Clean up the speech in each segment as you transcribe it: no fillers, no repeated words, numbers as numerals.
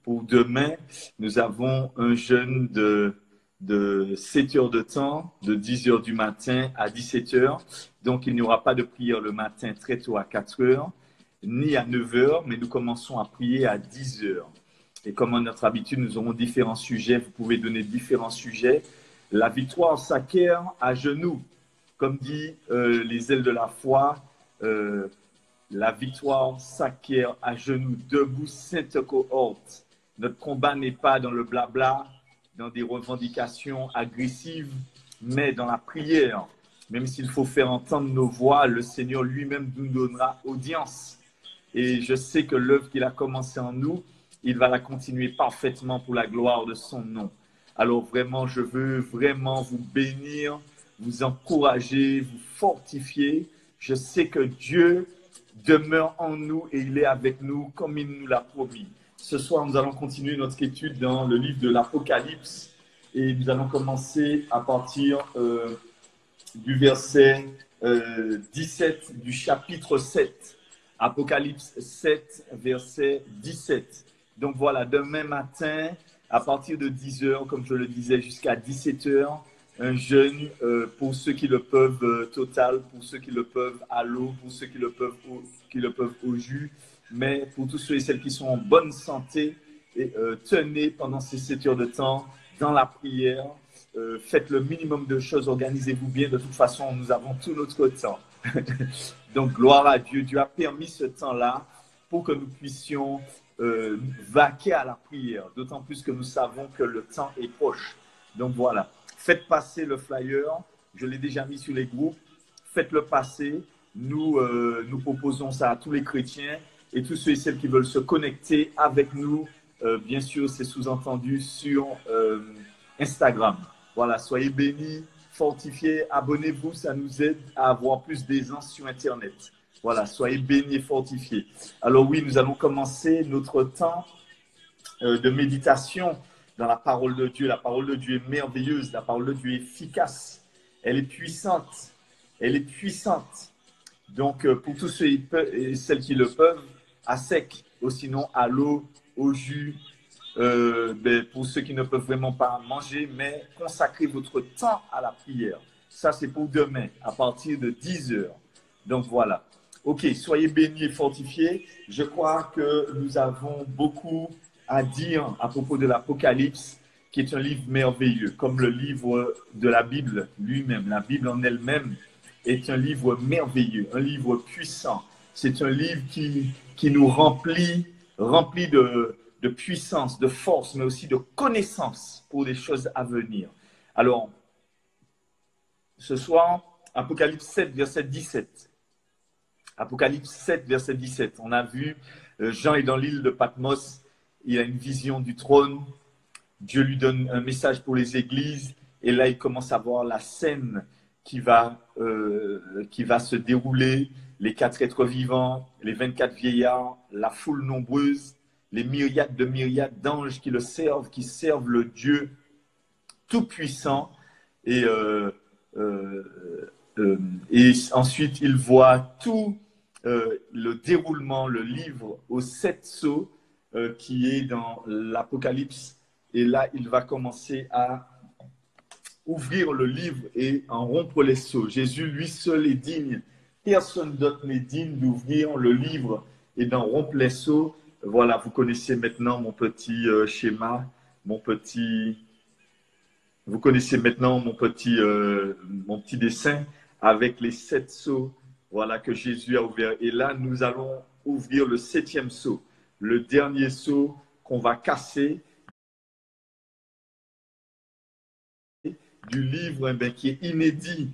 pour demain, nous avons un jeûne de 7 heures de temps, de 10 heures du matin à 17 heures. Donc, il n'y aura pas de prière le matin très tôt à 4 heures, ni à 9 heures, mais nous commençons à prier à 10 heures. Et comme à notre habitude, nous aurons différents sujets. Vous pouvez donner différents sujets. La victoire s'acquiert à genoux. Comme dit les ailes de la foi, la victoire s'acquiert à genoux, debout, sainte cohorte. Notre combat n'est pas dans le blabla, dans des revendications agressives, mais dans la prière. Même s'il faut faire entendre nos voix, le Seigneur lui-même nous donnera audience. Et je sais que l'œuvre qu'il a commencée en nous, il va la continuer parfaitement pour la gloire de son nom. Alors vraiment, je veux vraiment vous bénir, vous encourager, vous fortifier. Je sais que Dieu demeure en nous et il est avec nous comme il nous l'a promis. Ce soir, nous allons continuer notre étude dans le livre de l'Apocalypse et nous allons commencer à partir du verset 17 du chapitre 7. Apocalypse 7, verset 17. Donc voilà, demain matin, à partir de 10 heures, comme je le disais, jusqu'à 17 heures, un jeûne pour ceux qui le peuvent total, pour ceux qui le peuvent à l'eau, pour ceux qui le peuvent au jus, mais pour tous ceux et celles qui sont en bonne santé, et, tenez pendant ces 7 heures de temps dans la prière, faites le minimum de choses, organisez-vous bien, de toute façon, nous avons tout notre temps. Donc, gloire à Dieu, Dieu a permis ce temps-là pour que nous puissions vaquer à la prière, d'autant plus que nous savons que le temps est proche. Donc voilà, faites passer le flyer, je l'ai déjà mis sur les groupes, faites-le passer, nous proposons ça à tous les chrétiens et tous ceux et celles qui veulent se connecter avec nous, bien sûr c'est sous-entendu sur Instagram. Voilà, soyez bénis, fortifiés, abonnez-vous, ça nous aide à avoir plus d'aisance sur Internet. Voilà, soyez bénis et fortifiés. Alors oui, nous allons commencer notre temps de méditation dans la parole de Dieu. La parole de Dieu est merveilleuse, la parole de Dieu est efficace, elle est puissante, elle est puissante. Donc, pour tous ceux et celles qui le peuvent, à sec, ou sinon à l'eau, au jus, pour ceux qui ne peuvent vraiment pas manger, mais consacrez votre temps à la prière. Ça, c'est pour demain, à partir de 10 heures. Donc, voilà. Ok, soyez bénis et fortifiés. Je crois que nous avons beaucoup à dire à propos de l'Apocalypse, qui est un livre merveilleux, comme le livre de la Bible lui-même. La Bible en elle-même est un livre merveilleux, un livre puissant. C'est un livre qui nous remplit de puissance, de force, mais aussi de connaissance pour les choses à venir. Alors, ce soir, Apocalypse 7, verset 17. Apocalypse 7, verset 17. On a vu, Jean est dans l'île de Patmos, il a une vision du trône, Dieu lui donne un message pour les églises, et là il commence à voir la scène qui va se dérouler, les 4 êtres vivants, les 24 vieillards, la foule nombreuse, les myriades de myriades d'anges qui le servent, qui servent le Dieu tout-puissant, et ensuite il voit tout le déroulement, le livre aux 7 sceaux qui est dans l'Apocalypse. Et là, il va commencer à ouvrir le livre et en rompre les sceaux. Jésus, lui seul, est digne. Personne d'autre n'est digne d'ouvrir le livre et d'en rompre les sceaux. Voilà, vous connaissez maintenant mon petit schéma, vous connaissez maintenant mon petit dessin avec les 7 sceaux, voilà, que Jésus a ouvert. Et là, nous allons ouvrir le 7e sceau, le dernier sceau qu'on va casser du livre qui est inédit,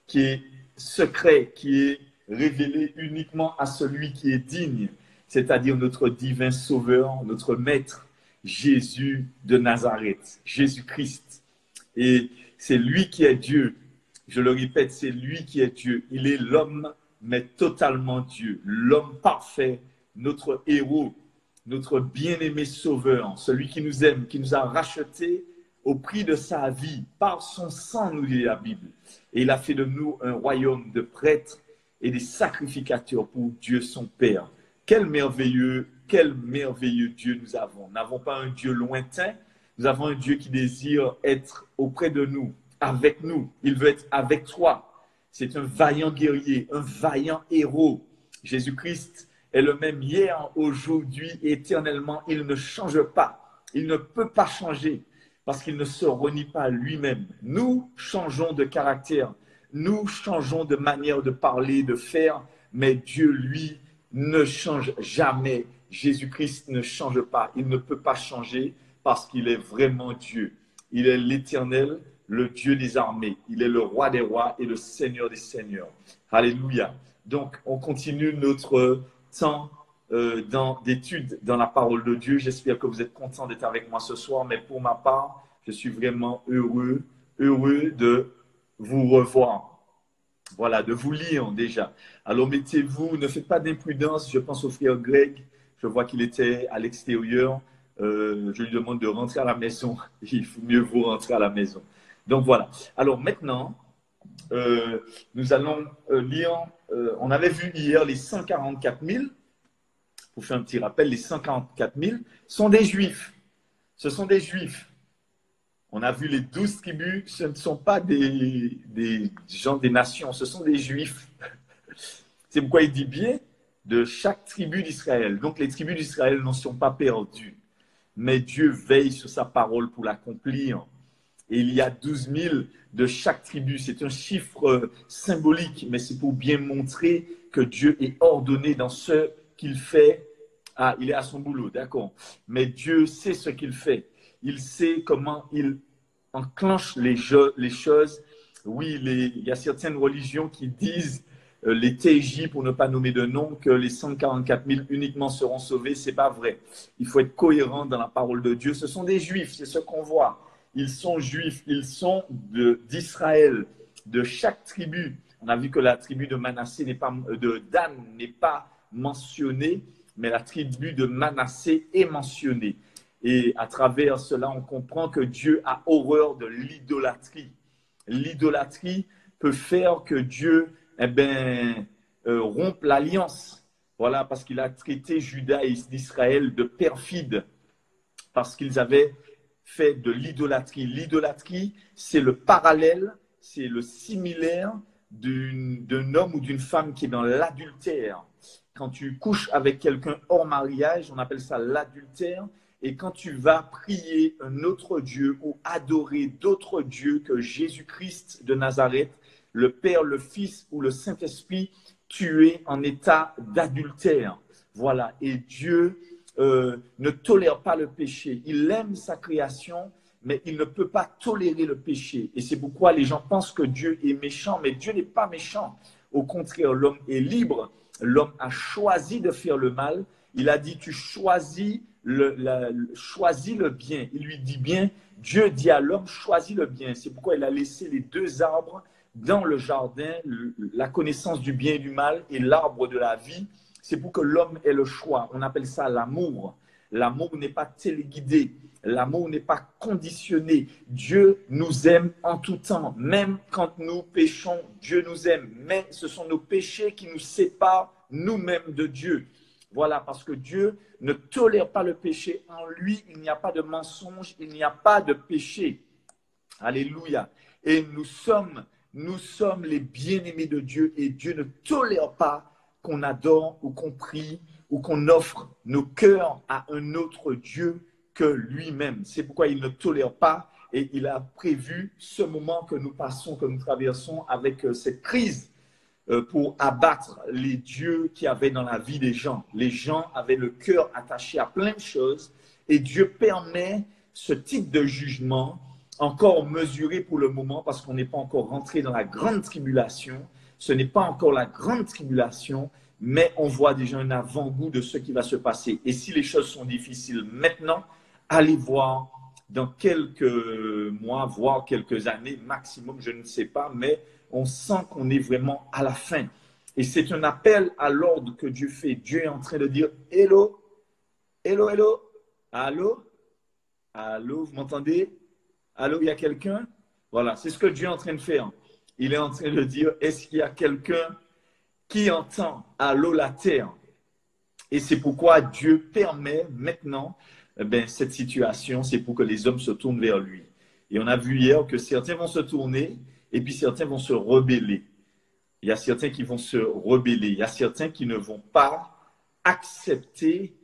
qui est secret, qui est révélé uniquement à celui qui est digne, c'est-à-dire notre divin sauveur, notre maître, Jésus de Nazareth, Jésus-Christ. Et c'est lui qui est Dieu. Je le répète, c'est lui qui est Dieu. Il est l'homme, mais totalement Dieu. L'homme parfait, notre héros, notre bien-aimé sauveur, celui qui nous aime, qui nous a rachetés au prix de sa vie, par son sang, nous dit la Bible. Et il a fait de nous un royaume de prêtres et des sacrificateurs pour Dieu son Père. Quel merveilleux quel merveilleux Dieu nous avons. Nous n'avons pas un Dieu lointain, nous avons un Dieu qui désire être auprès de nous, avec nous. Il veut être avec toi. C'est un vaillant guerrier, un vaillant héros. Jésus-Christ est le même hier, aujourd'hui, éternellement. Il ne change pas. Il ne peut pas changer parce qu'il ne se renie pas lui-même. Nous changeons de caractère. Nous changeons de manière de parler, de faire, mais Dieu, lui, ne change jamais. Jésus-Christ ne change pas. Il ne peut pas changer parce qu'il est vraiment Dieu. Il est l'Éternel, le Dieu des armées. Il est le roi des rois et le Seigneur des seigneurs. Alléluia. Donc, on continue notre temps d'études dans la parole de Dieu. J'espère que vous êtes contents d'être avec moi ce soir, mais pour ma part, je suis vraiment heureux de vous revoir. Voilà, de vous lire déjà. Alors, mettez-vous, ne faites pas d'imprudence. Je pense au frère Greg. Je vois qu'il était à l'extérieur. Je lui demande de rentrer à la maison. Il faut mieux vous rentrer à la maison. Donc, voilà. Alors, maintenant, nous allons lire. On avait vu hier les 144 000. Pour faire un petit rappel, les 144 000 sont des Juifs. Ce sont des Juifs. On a vu les 12 tribus, ce ne sont pas des gens des nations, ce sont des Juifs. C'est pourquoi il dit bien de chaque tribu d'Israël. Donc les tribus d'Israël n'en sont pas perdues. Mais Dieu veille sur sa parole pour l'accomplir. Et il y a 12 000 de chaque tribu. C'est un chiffre symbolique, mais c'est pour bien montrer que Dieu est ordonné dans ce qu'il fait. Ah, il est à son boulot, d'accord. Mais Dieu sait ce qu'il fait. Il sait comment il enclenche les choses. Oui, il y a certaines religions qui disent, les TJ, pour ne pas nommer de nom, que les 144 000 uniquement seront sauvés. Ce n'est pas vrai. Il faut être cohérent dans la parole de Dieu. Ce sont des Juifs, c'est ce qu'on voit. Ils sont Juifs, ils sont d'Israël, de chaque tribu. On a vu que la tribu de Manassé de Dan n'est pas mentionnée, mais la tribu de Manassé est mentionnée. Et à travers cela, on comprend que Dieu a horreur de l'idolâtrie. L'idolâtrie peut faire que Dieu rompe l'alliance. Voilà, parce qu'il a traité Juda et Israël de perfides, parce qu'ils avaient fait de l'idolâtrie. L'idolâtrie, c'est le parallèle, c'est le similaire d'un homme ou d'une femme qui est dans l'adultère. Quand tu couches avec quelqu'un hors mariage, on appelle ça l'adultère. Et quand tu vas prier un autre Dieu ou adorer d'autres dieux que Jésus-Christ de Nazareth, le Père, le Fils ou le Saint-Esprit, tu es en état d'adultère. Voilà. Et Dieu ne tolère pas le péché. Il aime sa création, mais il ne peut pas tolérer le péché. Et c'est pourquoi les gens pensent que Dieu est méchant, mais Dieu n'est pas méchant. Au contraire, l'homme est libre. L'homme a choisi de faire le mal. Il a dit, tu choisis le bien. Il lui dit bien, Dieu dit à l'homme, choisis le bien. C'est pourquoi il a laissé les deux arbres dans le jardin, la connaissance du bien et du mal et l'arbre de la vie. C'est pour que l'homme ait le choix. On appelle ça l'amour. L'amour n'est pas téléguidé. L'amour n'est pas conditionné. Dieu nous aime en tout temps. Même quand nous péchons, Dieu nous aime. Mais ce sont nos péchés qui nous séparent nous-mêmes de Dieu. Voilà, parce que Dieu ne tolère pas le péché. En lui, il n'y a pas de mensonge, il n'y a pas de péché. Alléluia. Et nous sommes les bien-aimés de Dieu et Dieu ne tolère pas qu'on adore ou qu'on prie ou qu'on offre nos cœurs à un autre Dieu que lui-même. C'est pourquoi il ne tolère pas et il a prévu ce moment que nous passons, que nous traversons avec cette crise pour abattre les dieux qu'il y avait dans la vie des gens. Les gens avaient le cœur attaché à plein de choses et Dieu permet ce type de jugement encore mesuré pour le moment parce qu'on n'est pas encore rentré dans la grande tribulation. Ce n'est pas encore la grande tribulation, mais on voit déjà un avant-goût de ce qui va se passer. Et si les choses sont difficiles maintenant, allez voir dans quelques mois, voire quelques années maximum, je ne sais pas, mais on sent qu'on est vraiment à la fin. Et c'est un appel à l'ordre que Dieu fait. Dieu est en train de dire « Hello, hello, hello, allô, allô, vous m'entendez? Allô, il y a quelqu'un ?» Voilà, c'est ce que Dieu est en train de faire. Il est en train de dire « Est-ce qu'il y a quelqu'un qui entend? Allô, la terre ?» Et c'est pourquoi Dieu permet maintenant cette situation, c'est pour que les hommes se tournent vers lui. Et on a vu hier que certains vont se tourner et puis certains vont se rebeller. Il y a certains qui vont se rebeller. Il y a certains qui ne vont pas accepter,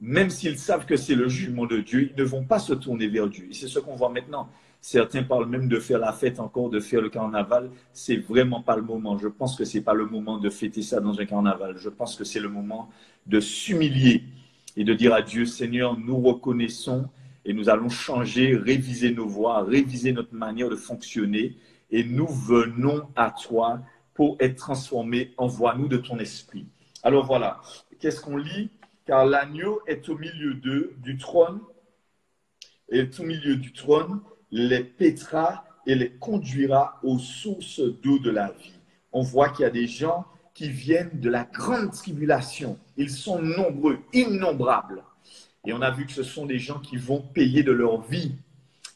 même s'ils savent que c'est le jugement de Dieu, ils ne vont pas se tourner vers Dieu. Et c'est ce qu'on voit maintenant. Certains parlent même de faire la fête encore, de faire le carnaval. C'est vraiment pas le moment. Je pense que c'est pas le moment de fêter ça dans un carnaval. Je pense que c'est le moment de s'humilier et de dire à Dieu, Seigneur, nous reconnaissons et nous allons changer, réviser nos voies, réviser notre manière de fonctionner et nous venons à toi pour être transformés. Envoie-nous de ton esprit. Alors voilà, qu'est-ce qu'on lit? Car l'agneau est au milieu du trône, est au milieu du trône, les paîtra et les conduira aux sources d'eau de la vie. On voit qu'il y a des gens qui viennent de la grande tribulation. Ils sont nombreux, innombrables. Et on a vu que ce sont des gens qui vont payer de leur vie.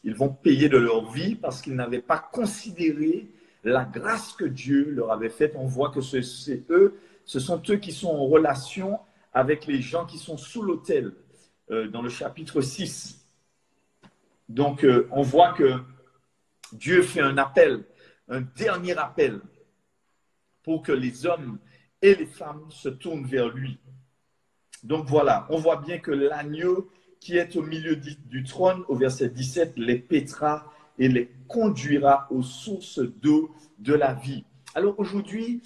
Ils vont payer de leur vie parce qu'ils n'avaient pas considéré la grâce que Dieu leur avait faite. On voit que ce sont eux qui sont en relation avec les gens qui sont sous l'autel, dans le chapitre 6. Donc, on voit que Dieu fait un appel, un dernier appel, pour que les hommes et les femmes se tournent vers lui. Donc voilà, on voit bien que l'agneau qui est au milieu du trône, au verset 17, les paîtra et les conduira aux sources d'eau de la vie. Alors aujourd'hui,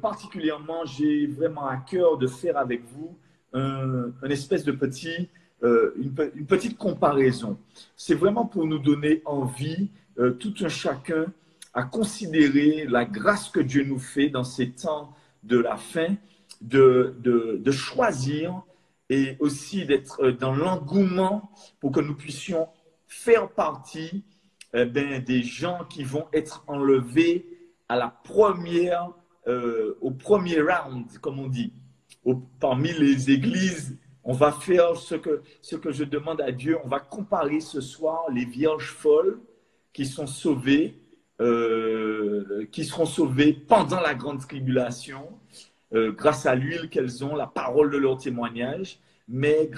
particulièrement, j'ai vraiment à cœur de faire avec vous une espèce de une petite comparaison. C'est vraiment pour nous donner envie, tout un chacun, à considérer la grâce que Dieu nous fait dans ces temps de la fin, de choisir et aussi d'être dans l'engouement pour que nous puissions faire partie des gens qui vont être enlevés à la première, au premier round, comme on dit. Parmi les églises, on va faire ce que je demande à Dieu. On va comparer ce soir les vierges folles qui sont sauvées, qui seront sauvées pendant la grande tribulation, grâce à l'huile qu'elles ont, la parole de leur témoignage, mais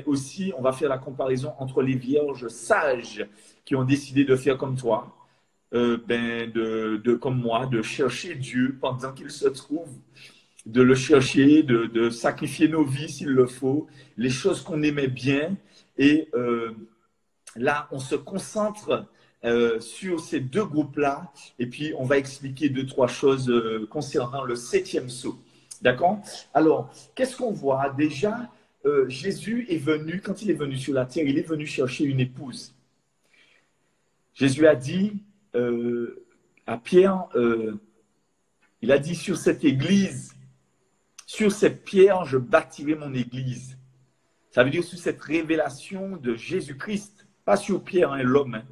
aussi, on va faire la comparaison entre les vierges sages qui ont décidé de faire comme toi, comme moi, de chercher Dieu pendant qu'il se trouve, de le chercher, de sacrifier nos vies s'il le faut, les choses qu'on aimait bien. Et là, on se concentre sur ces deux groupes-là, et puis on va expliquer 2-3 choses concernant le 7e sceau. D'accord? Alors, qu'est-ce qu'on voit? Déjà, Jésus est venu, quand il est venu sur la terre, il est venu chercher une épouse. Jésus a dit à Pierre, il a dit, sur cette église, sur cette pierre, je bâtirai mon église. Ça veut dire sur cette révélation de Jésus-Christ, pas sur Pierre, hein, l'homme, hein.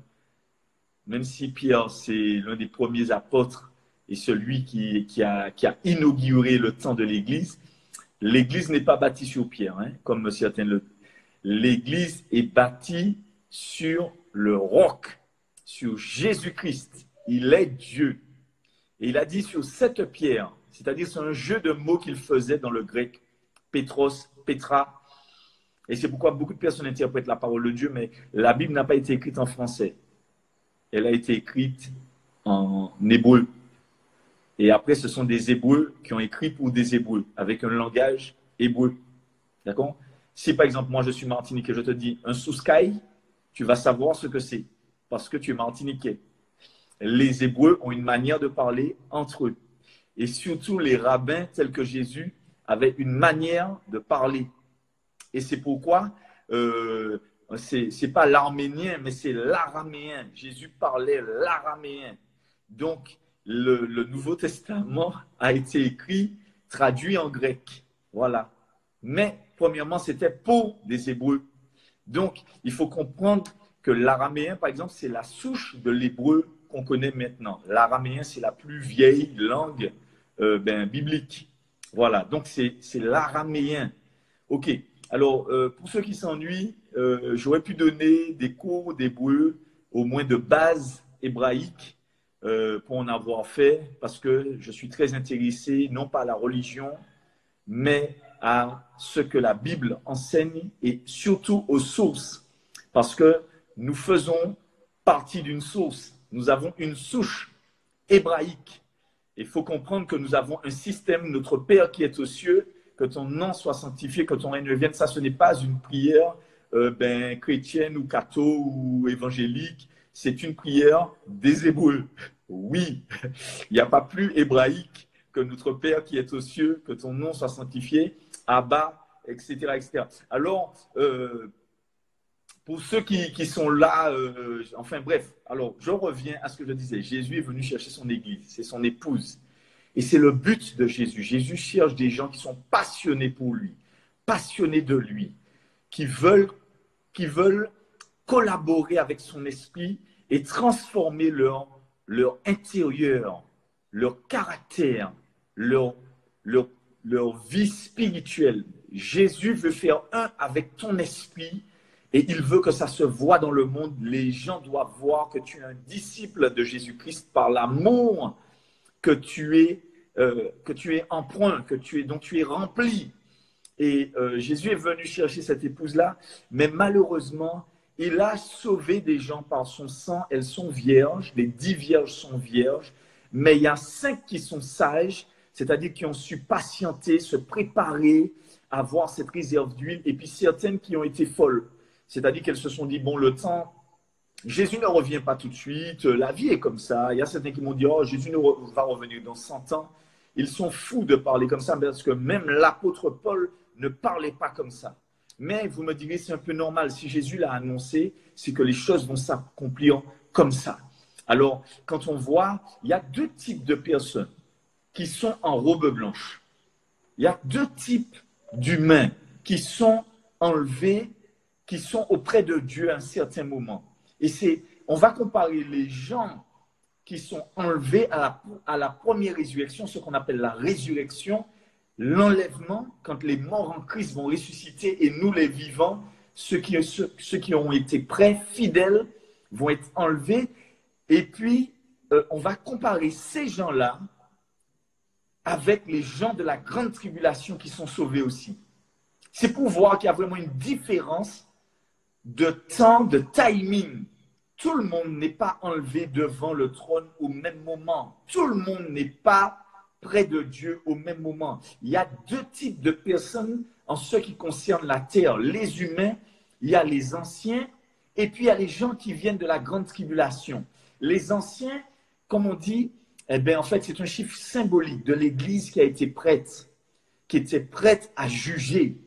Même si Pierre, c'est l'un des premiers apôtres et celui qui a inauguré le temps de l'Église, l'Église n'est pas bâtie sur Pierre, hein, comme certains le disent. L'Église est bâtie sur le roc, sur Jésus-Christ. Il est Dieu. Et il a dit sur cette pierre, c'est-à-dire c'est un jeu de mots qu'il faisait dans le grec, Pétros, Pétra. Et c'est pourquoi beaucoup de personnes interprètent la parole de Dieu, mais la Bible n'a pas été écrite en français. Elle a été écrite en hébreu. Et après, ce sont des Hébreux qui ont écrit pour des Hébreux, avec un langage hébreu. D'accord? Si par exemple, moi je suis martiniquais, je te dis un souscaille, tu vas savoir ce que c'est, parce que tu es martiniquais. Les Hébreux ont une manière de parler entre eux. Et surtout, les rabbins, tels que Jésus, avaient une manière de parler. Et c'est pourquoi c'est pas l'arménien, mais c'est l'araméen. Jésus parlait l'araméen. Donc, le Nouveau Testament a été écrit, traduit en grec. Voilà. Mais, premièrement, c'était pour des Hébreux. Donc, il faut comprendre que l'araméen, par exemple, c'est la souche de l'hébreu qu'on connaît maintenant. L'araméen, c'est la plus vieille langue biblique. Voilà. Donc, c'est l'araméen. OK. Alors, pour ceux qui s'ennuient, j'aurais pu donner des cours d'hébreu, au moins de base hébraïque, pour en avoir fait, parce que je suis très intéressé, non pas à la religion, mais à ce que la Bible enseigne et surtout aux sources. Parce que nous faisons partie d'une source. Nous avons une souche hébraïque. Il faut comprendre que nous avons un système, notre Père qui est aux cieux, que ton nom soit sanctifié, que ton règne vienne. Ça, ce n'est pas une prière chrétienne ou catho ou évangélique. C'est une prière des Hébreux. Oui, il n'y a pas plus hébraïque que notre Père qui est aux cieux, que ton nom soit sanctifié, Abba, etc. etc. Alors, pour ceux qui sont là, enfin bref, alors je reviens à ce que je disais. Jésus est venu chercher son église, c'est son épouse. Et c'est le but de Jésus. Jésus cherche des gens qui sont passionnés pour lui, passionnés de lui, qui veulent collaborer avec son esprit et transformer leur intérieur, leur caractère, leur vie spirituelle. Jésus veut faire un avec ton esprit et il veut que ça se voit dans le monde. Les gens doivent voir que tu es un disciple de Jésus-Christ par l'amour que tu es empreint, dont tu es rempli. Et Jésus est venu chercher cette épouse-là, mais malheureusement, il a sauvé des gens par son sang. Elles sont vierges, les 10 vierges sont vierges, mais il y a 5 qui sont sages, c'est-à-dire qui ont su patienter, se préparer, avoir cette réserve d'huile, et puis certaines qui ont été folles, c'est-à-dire qu'elles se sont dit, bon, le temps, Jésus ne revient pas tout de suite, la vie est comme ça. Il y a certains qui m'ont dit, oh, Jésus va revenir dans 100 ans. Ils sont fous de parler comme ça, parce que même l'apôtre Paul ne parlait pas comme ça. Mais vous me direz, c'est un peu normal. Si Jésus l'a annoncé, c'est que les choses vont s'accomplir comme ça. Alors, quand on voit, il y a 2 types de personnes qui sont en robe blanche. Il y a 2 types d'humains qui sont enlevés, qui sont auprès de Dieu à un certain moment. Et on va comparer les gens qui sont enlevés à la première résurrection, ce qu'on appelle la résurrection, l'enlèvement, quand les morts en Christ vont ressusciter et nous les vivants, ceux qui ont été prêts, fidèles, vont être enlevés. Et puis, on va comparer ces gens-là avec les gens de la grande tribulation qui sont sauvés aussi. C'est pour voir qu'il y a vraiment une différence de temps, de timing. Tout le monde n'est pas enlevé devant le trône au même moment. Tout le monde n'est pas près de Dieu au même moment. Il y a 2 types de personnes en ce qui concerne la terre. Les humains, il y a les anciens, et puis il y a les gens qui viennent de la grande tribulation. Les anciens, comme on dit, eh bien, en fait, c'est un chiffre symbolique de l'Église qui a été prête, qui était prête à juger,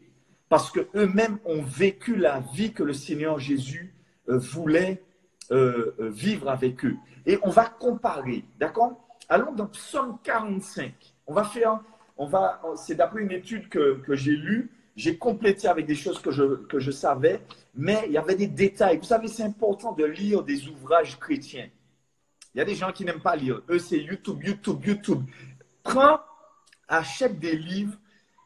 parce qu'eux-mêmes ont vécu la vie que le Seigneur Jésus voulait vivre avec eux. Et on va comparer, d'accord? Allons dans Psaume 45. C'est d'après une étude que j'ai lue, j'ai complété avec des choses que je savais, mais il y avait des détails. Vous savez, c'est important de lire des ouvrages chrétiens. Il y a des gens qui n'aiment pas lire. Eux, c'est YouTube. Achète des livres,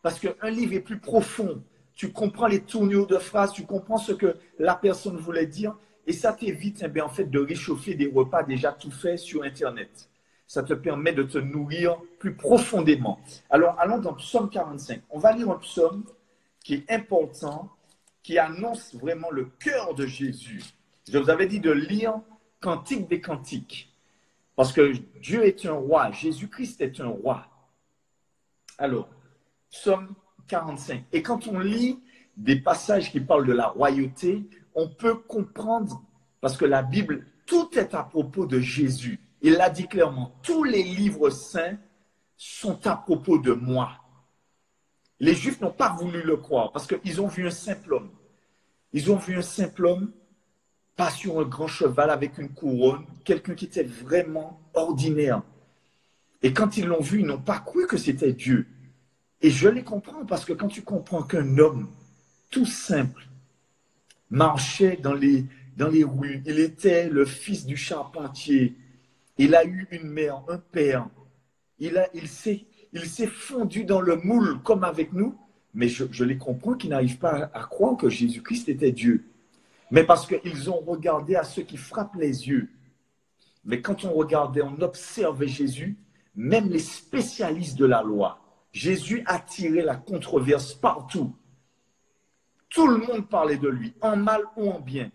parce qu'un livre est plus profond. Tu comprends les tournures de phrases, tu comprends ce que la personne voulait dire, et ça t'évite en fait de réchauffer des repas déjà tout faits sur Internet. Ça te permet de te nourrir plus profondément. Alors, allons dans Psaume 45. On va lire un psaume qui est important, qui annonce vraiment le cœur de Jésus. Je vous avais dit de lire Cantique des Cantiques, parce que Dieu est un roi, Jésus-Christ est un roi. Alors, Psaume 45. Et quand on lit des passages qui parlent de la royauté, on peut comprendre, parce que la Bible, tout est à propos de Jésus. Il l'a dit clairement, tous les livres saints sont à propos de moi. Les Juifs n'ont pas voulu le croire, parce qu'ils ont vu un simple homme. Ils ont vu un simple homme, pas sur un grand cheval avec une couronne, quelqu'un qui était vraiment ordinaire. Et quand ils l'ont vu, ils n'ont pas cru que c'était Dieu. Et je les comprends, parce que quand tu comprends qu'un homme tout simple marchait dans les rues, il était le fils du charpentier, il a eu une mère, un père, il s'est fondu dans le moule comme avec nous, mais je les comprends qu'ils n'arrivent pas à croire que Jésus-Christ était Dieu. Mais parce qu'ils ont regardé à ceux qui frappent les yeux. Mais quand on regardait, on observait Jésus, même les spécialistes de la loi, Jésus attirait la controverse partout. Tout le monde parlait de lui, en mal ou en bien.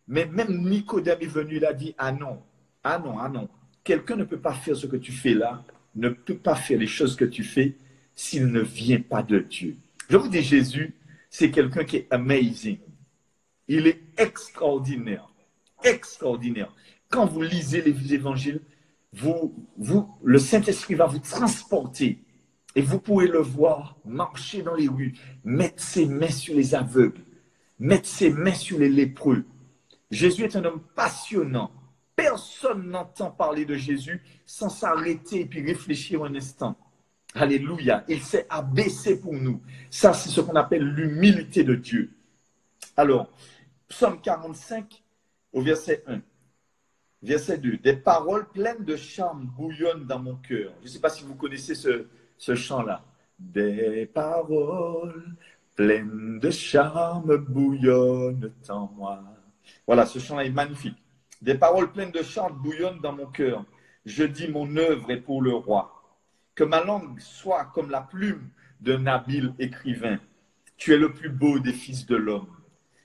Mais même Nicodème est venu, il a dit, ah non, ah non, ah non. Quelqu'un ne peut pas faire ce que tu fais là, ne peut pas faire les choses que tu fais s'il ne vient pas de Dieu. Je vous dis, Jésus, c'est quelqu'un qui est amazing. Il est extraordinaire. Extraordinaire. Quand vous lisez les évangiles, le Saint-Esprit va vous transporter et vous pouvez le voir marcher dans les rues, mettre ses mains sur les aveugles, mettre ses mains sur les lépreux. Jésus est un homme passionnant. Personne n'entend parler de Jésus sans s'arrêter et puis réfléchir un instant. Alléluia. Il s'est abaissé pour nous. Ça, c'est ce qu'on appelle l'humilité de Dieu. Alors, Psaume 45 au verset 1. Verset 2. Des paroles pleines de charme bouillonnent dans mon cœur. Je ne sais pas si vous connaissez ce chant-là. Des paroles pleines de charme bouillonnent en moi. Voilà, ce chant-là est magnifique. Des paroles pleines de charme bouillonnent dans mon cœur. Je dis mon œuvre est pour le roi. Que ma langue soit comme la plume d'un habile écrivain. Tu es le plus beau des fils de l'homme.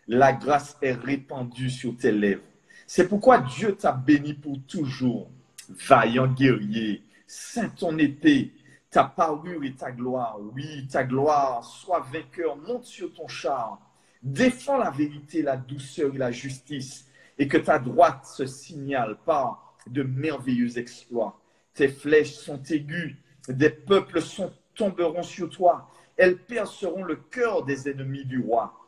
La grâce est répandue sur tes lèvres. C'est pourquoi Dieu t'a béni pour toujours. Vaillant guerrier, ceins ton épée, ta parure et ta gloire. Oui, ta gloire, sois vainqueur, monte sur ton char. Défends la vérité, la douceur et la justice, et que ta droite se signale par de merveilleux exploits. Tes flèches sont aiguës, des peuples tomberont sur toi. Elles perceront le cœur des ennemis du roi.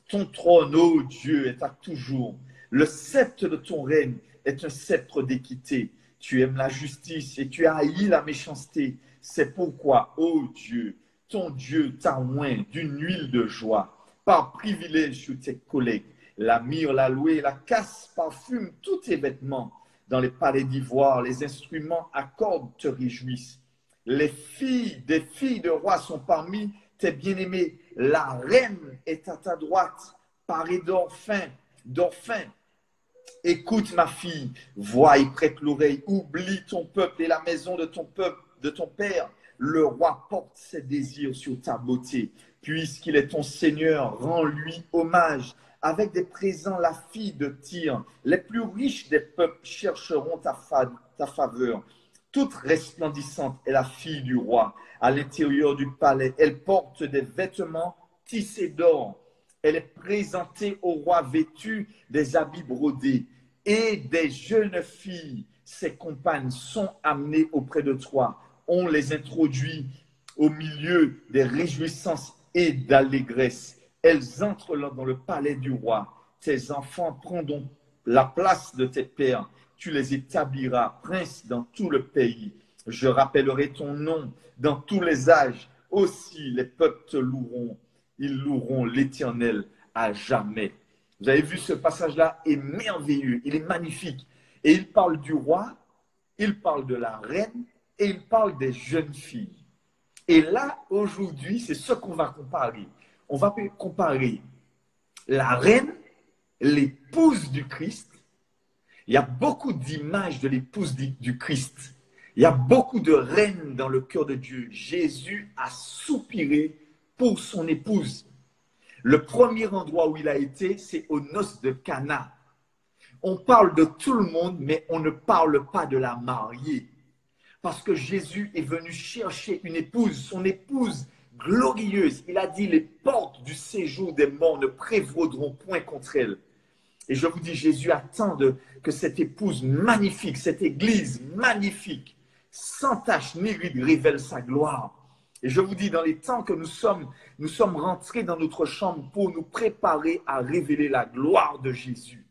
Ton trône, ô Dieu, est à toujours. Le sceptre de ton règne est un sceptre d'équité. Tu aimes la justice et tu haïs la méchanceté. C'est pourquoi, ô Dieu, ton Dieu t'a oint d'une huile de joie. Par privilège sur tes collègues, la myrrhe, l'aloe et la casse parfument tous tes vêtements. Dans les palais d'ivoire, les instruments à cordes te réjouissent. Les filles des filles de roi sont parmi tes bien-aimés. La reine est à ta droite, parée d'orphin. Écoute ma fille, vois et prête l'oreille. Oublie ton peuple et la maison de ton peuple, de ton père. Le roi porte ses désirs sur ta beauté. Puisqu'il est ton Seigneur, rends-lui hommage. Avec des présents, la fille de Tyr, les plus riches des peuples chercheront ta faveur. Toute resplendissante est la fille du roi. À l'intérieur du palais, elle porte des vêtements tissés d'or. Elle est présentée au roi vêtue des habits brodés. Et des jeunes filles, ses compagnes, sont amenées auprès de toi. On les introduit au milieu des réjouissances et d'allégresse. Elles entrent dans le palais du roi. Tes enfants prendront la place de tes pères. Tu les établiras princes dans tout le pays. Je rappellerai ton nom dans tous les âges. Aussi les peuples te loueront. Ils loueront l'Éternel à jamais. Vous avez vu, ce passage-là est merveilleux. Il est magnifique. Et il parle du roi, il parle de la reine et il parle des jeunes filles. Et là, aujourd'hui, c'est ce qu'on va comparer. On va comparer la reine, l'épouse du Christ. Il y a beaucoup d'images de l'épouse du Christ. Il y a beaucoup de reines dans le cœur de Dieu. Jésus a soupiré pour son épouse. Le premier endroit où il a été, c'est aux noces de Cana. On parle de tout le monde, mais on ne parle pas de la mariée. Parce que Jésus est venu chercher une épouse, son épouse glorieuse. Il a dit, les portes du séjour des morts ne prévaudront point contre elle. Et je vous dis, Jésus attend que cette épouse magnifique, cette église magnifique, sans tache ni ride, révèle sa gloire. Et je vous dis, dans les temps que nous sommes rentrés dans notre chambre pour nous préparer à révéler la gloire de Jésus.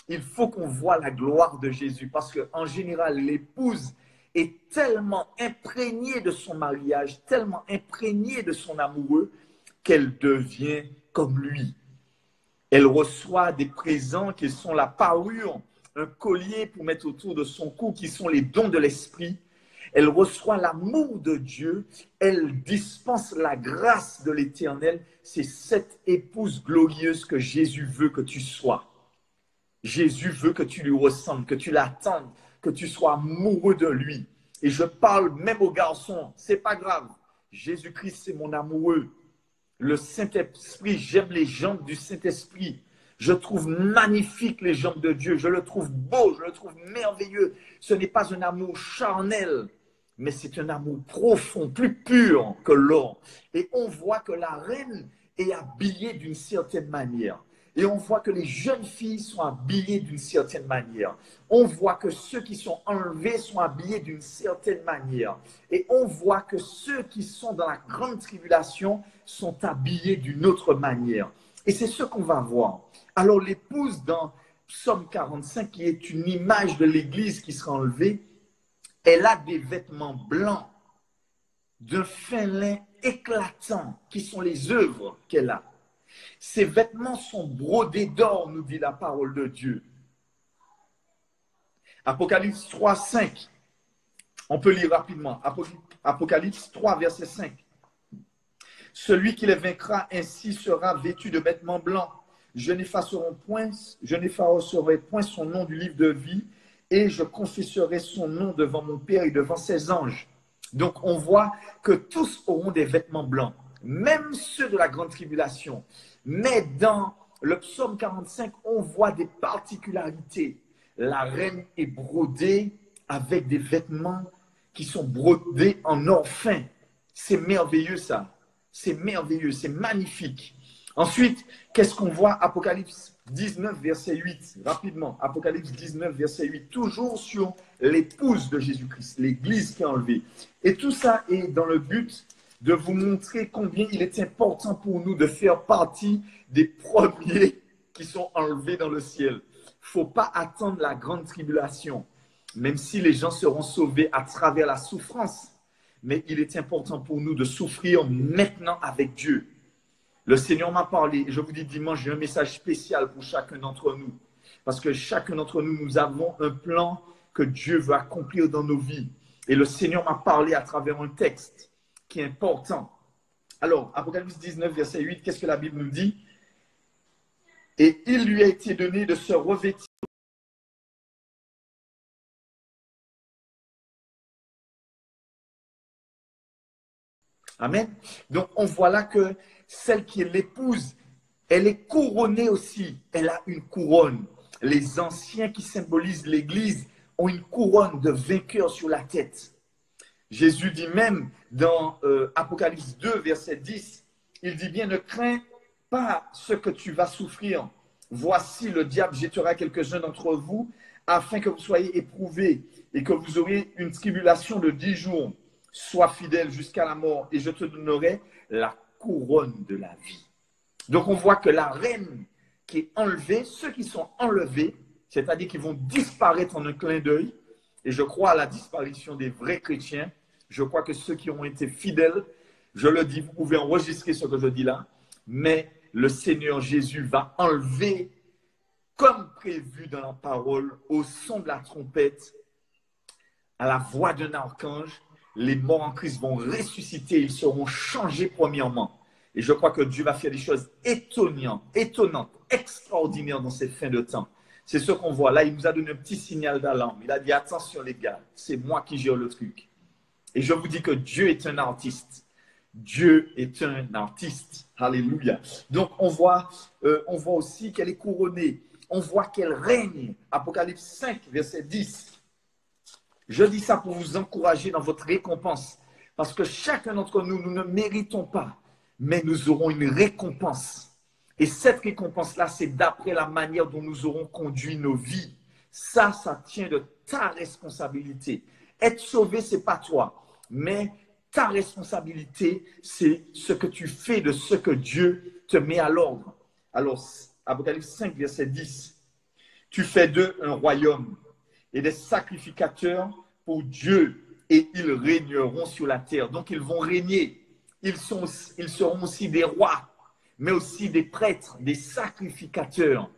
Il faut qu'on voit la gloire de Jésus parce qu'en général, l'épouse est tellement imprégnée de son mariage, tellement imprégnée de son amoureux, qu'elle devient comme lui. Elle reçoit des présents qui sont la parure, un collier pour mettre autour de son cou, qui sont les dons de l'esprit. Elle reçoit l'amour de Dieu, elle dispense la grâce de l'Éternel. C'est cette épouse glorieuse que Jésus veut que tu sois. Jésus veut que tu lui ressembles, que tu l'attendes, que tu sois amoureux de lui. Et je parle même aux garçons, c'est pas grave. Jésus-Christ, c'est mon amoureux. Le Saint-Esprit, j'aime les jambes du Saint-Esprit. Je trouve magnifique les jambes de Dieu. Je le trouve beau, je le trouve merveilleux. Ce n'est pas un amour charnel, mais c'est un amour profond, plus pur que l'or. Et on voit que la reine est habillée d'une certaine manière. Et on voit que les jeunes filles sont habillées d'une certaine manière. On voit que ceux qui sont enlevés sont habillés d'une certaine manière. Et on voit que ceux qui sont dans la grande tribulation sont habillés d'une autre manière. Et c'est ce qu'on va voir. Alors l'épouse dans Psaume 45, qui est une image de l'église qui sera enlevée, elle a des vêtements blancs, d'un fin lin éclatant, qui sont les œuvres qu'elle a. Ces vêtements sont brodés d'or, nous dit la parole de Dieu. Apocalypse 3, 5. On peut lire rapidement. Apocalypse 3, verset 5. Celui qui les vaincra ainsi sera vêtu de vêtements blancs. Je n'effacerai point son nom du livre de vie, et je confesserai son nom devant mon Père et devant ses anges. Donc on voit que tous auront des vêtements blancs, même ceux de la grande tribulation. Mais dans le psaume 45, on voit des particularités. La reine est brodée avec des vêtements qui sont brodés en or fin. C'est merveilleux ça. C'est merveilleux, c'est magnifique. Ensuite, qu'est-ce qu'on voit? Apocalypse 19, verset 8. Rapidement, Apocalypse 19, verset 8. Toujours sur l'épouse de Jésus-Christ, l'église qui est enlevée. Et tout ça est dans le but de vous montrer combien il est important pour nous de faire partie des premiers qui sont enlevés dans le ciel. Il ne faut pas attendre la grande tribulation, même si les gens seront sauvés à travers la souffrance. Mais il est important pour nous de souffrir maintenant avec Dieu. Le Seigneur m'a parlé, je vous dis dimanche, j'ai un message spécial pour chacun d'entre nous. Parce que chacun d'entre nous, nous avons un plan que Dieu veut accomplir dans nos vies. Et le Seigneur m'a parlé à travers un texte qui est important. Alors, Apocalypse 19, verset 8, qu'est-ce que la Bible nous dit? Et il lui a été donné de se revêtir. Amen. Donc, on voit là que celle qui est l'épouse, elle est couronnée aussi. Elle a une couronne. Les anciens qui symbolisent l'Église ont une couronne de vainqueur sur la tête. Jésus dit même dans Apocalypse 2, verset 10, il dit bien, ne crains pas ce que tu vas souffrir. Voici, le diable jettera quelques-uns d'entre vous afin que vous soyez éprouvés et que vous auriez une tribulation de 10 jours. Sois fidèle jusqu'à la mort et je te donnerai la couronne de la vie. Donc on voit que la reine qui est enlevée, ceux qui sont enlevés, c'est-à-dire qui vont disparaître en un clin d'œil, et je crois à la disparition des vrais chrétiens, je crois que ceux qui ont été fidèles, je le dis, vous pouvez enregistrer ce que je dis là, mais le Seigneur Jésus va enlever, comme prévu dans la parole, au son de la trompette, à la voix d'un archange, les morts en Christ vont ressusciter, ils seront changés premièrement. Et je crois que Dieu va faire des choses étonnantes, extraordinaires dans ces fins de temps. C'est ce qu'on voit. Là, il nous a donné un petit signal d'alarme. Il a dit, attention les gars, c'est moi qui gère le truc. Et je vous dis que Dieu est un artiste. Dieu est un artiste. Alléluia. Donc, on voit aussi qu'elle est couronnée. On voit qu'elle règne. Apocalypse 5, verset 10. Je dis ça pour vous encourager dans votre récompense. Parce que chacun d'entre nous, nous ne méritons pas. Mais nous aurons une récompense. Et cette récompense-là, c'est d'après la manière dont nous aurons conduit nos vies. Ça tient de ta responsabilité. Être sauvé, ce n'est pas toi. Mais ta responsabilité, c'est ce que tu fais de ce que Dieu te met à l'ordre. Alors, Apocalypse 5, verset 10. Tu fais d'eux un royaume et des sacrificateurs pour Dieu, et ils régneront sur la terre. Donc, ils vont régner. Ils seront aussi des rois, mais aussi des prêtres, des sacrificateurs.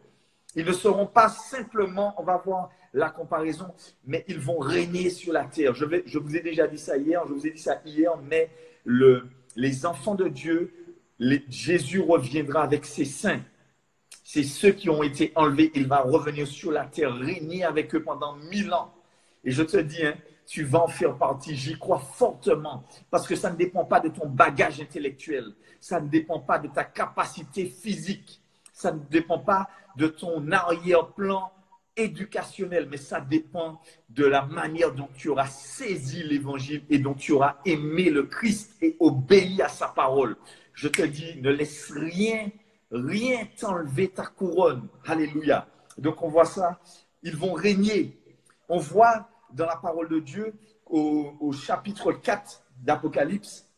Ils ne seront pas simplement, on va voir la comparaison, mais ils vont régner sur la terre. Je vous ai déjà dit ça hier, je vous ai dit ça hier, mais les enfants de Dieu, Jésus reviendra avec ses saints. C'est ceux qui ont été enlevés. Il va revenir sur la terre, régner avec eux pendant 1000 ans. Et je te dis, hein, tu vas en faire partie. J'y crois fortement parce que ça ne dépend pas de ton bagage intellectuel. Ça ne dépend pas de ta capacité physique. Ça ne dépend pas de ton arrière-plan éducationnel, mais ça dépend de la manière dont tu auras saisi l'évangile et dont tu auras aimé le Christ et obéi à sa parole. Je te dis, ne laisse rien t'enlever ta couronne. Alléluia. Donc on voit ça, ils vont régner. On voit dans la parole de Dieu, au chapitre 4 d'Apocalypse,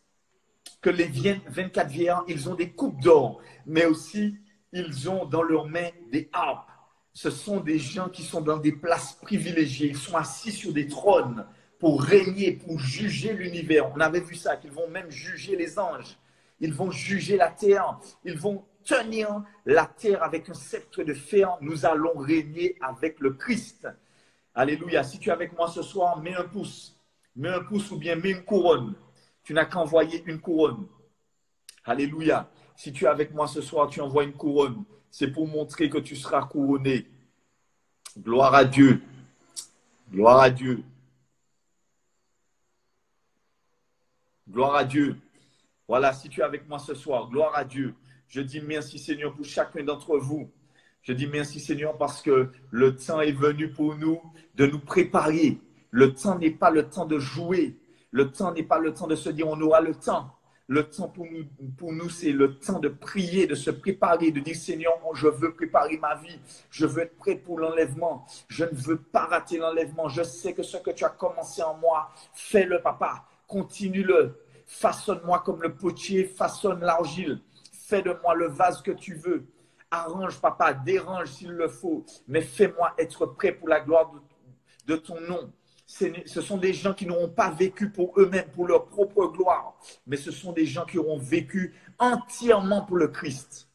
que les 24 vieillards, ils ont des coupes d'or, mais aussi ils ont dans leurs mains des harpes. Ce sont des gens qui sont dans des places privilégiées. Ils sont assis sur des trônes pour régner, pour juger l'univers. On avait vu ça, qu'ils vont même juger les anges. Ils vont juger la terre. Ils vont tenir la terre avec un sceptre de fer. Nous allons régner avec le Christ. Alléluia. Si tu es avec moi ce soir, mets un pouce. Mets un pouce ou bien mets une couronne. Tu n'as qu'à envoyer une couronne. Alléluia. Si tu es avec moi ce soir, tu envoies une couronne. C'est pour montrer que tu seras couronné. Gloire à Dieu. Gloire à Dieu. Gloire à Dieu. Voilà, si tu es avec moi ce soir, gloire à Dieu. Je dis merci Seigneur pour chacun d'entre vous. Je dis merci Seigneur parce que le temps est venu pour nous de nous préparer. Le temps n'est pas le temps de jouer. Le temps n'est pas le temps de se dire on aura le temps. Le temps pour nous c'est le temps de prier, de se préparer, de dire Seigneur, je veux préparer ma vie. Je veux être prêt pour l'enlèvement. Je ne veux pas rater l'enlèvement. Je sais que ce que tu as commencé en moi, fais-le papa. Continue-le. Façonne-moi comme le potier façonne l'argile. Fais de moi le vase que tu veux. Arrange, papa, dérange s'il le faut. Mais fais-moi être prêt pour la gloire de ton nom. Ce sont des gens qui n'auront pas vécu pour eux-mêmes, pour leur propre gloire. Mais ce sont des gens qui auront vécu entièrement pour le Christ.